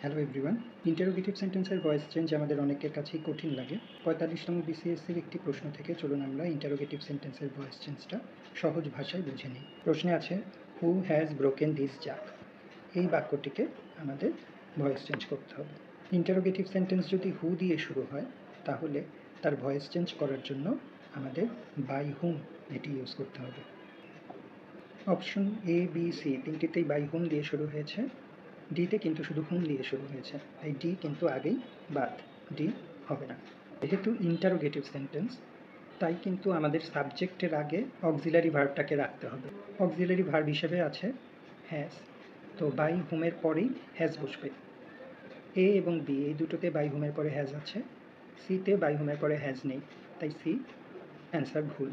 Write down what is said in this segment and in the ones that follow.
Hello everyone. Interrogative সেন্টেন্সের voice change আমাদের অনেকের কাছেই কঠিন লাগে। 45তম বিসিএসসির একটি প্রশ্ন থেকে চলুন আমরা ইন্টারোগেটিভ সেন্টেন্সের ভয়েস চেঞ্জটা সহজ ভাষায় বুঝে নিই। প্রশ্নে আছে হু হ্যাজ ব্রোকেন দিস জাগ। এই বাক্যটিকে আমাদের ভয়েস চেঞ্জ করতে হবে। ইন্টারোগেটিভ সেন্টেন্স যদি হু দিয়ে শুরু হয় তাহলে তার ভয়েস চেঞ্জ করার জন্য আমাদের বাই হুম এটি ইউজ করতে হবে। অপশন এ বি সি তিনটিতেই বাই হুম দিয়ে শুরু হয়েছে, ডিতে কিন্তু শুধু হুম দিয়ে শুরু হয়েছে, তাই ডি কিন্তু আগেই বাদ, ডি হবে না। যেহেতু ইন্টারোগেটিভ সেন্টেন্স তাই কিন্তু আমাদের সাবজেক্টের আগে অক্সিলারি ভার্বটাকে রাখতে হবে। অক্সিলারি ভার্ব হিসেবে আছে হ্যাজ, তো বাই হুমের পরেই হ্যাজ বসবে। এ এবং বি এই দুটোতে বাই হুমের পরে হ্যাজ আছে, সিতে বাই হুমের পরে হ্যাজ নেই, তাই সি অ্যান্সার ভুল।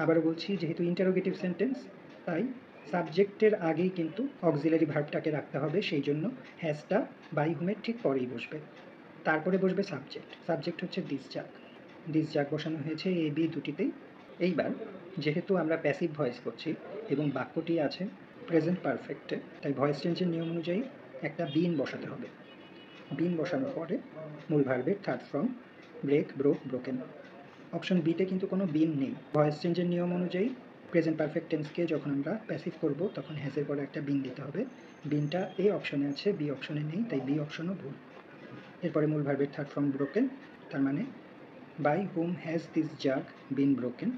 আবারও বলছি, যেহেতু ইন্টারোগেটিভ সেন্টেন্স তাই সাবজেক্টের আগেই কিন্তু অক্সিলারি ভার্বটাকে রাখতে হবে, সেই জন্য হ্যাজটা বাই হুমের ঠিক পরেই বসবে। তারপরে বসবে সাবজেক্ট, সাবজেক্ট হচ্ছে দিস জাগ, দিস জাগ বসানো হয়েছে এ বি দুটিতেই। এইবার যেহেতু আমরা প্যাসিভ ভয়েস করছি এবং বাক্যটি আছে প্রেজেন্ট পারফেক্টে, তাই ভয়েস চেঞ্জের নিয়ম অনুযায়ী একটা বিন বসাতে হবে। বিন বসানোর পরে মূল ভার্বের third form break, broke, broken. Option বিতে কিন্তু কোনো বিন নেই। ভয়েস চেঞ্জের নিয়ম অনুযায়ী প্রেজেন্ট পারফেক্ট টেন্সকে যখন আমরা প্যাসিভ করব তখন হ্যাজের পরে একটা বিন দিতে হবে। বিনটা এ অপশনে আছে, বি অপশনে নেই, তাই বি অপশনও ভুল। এরপরে মূল ভার্বের থার্ড ফর্ম ব্রোকেন, তার মানে by whom has this jug been broken.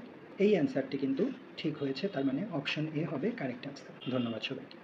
এই অ্যান্সারটি কিন্তু ঠিক হয়েছে, তার মানে অপশন এ হবে কারেক্ট অ্যান্সার। ধন্যবাদ সবাইকে।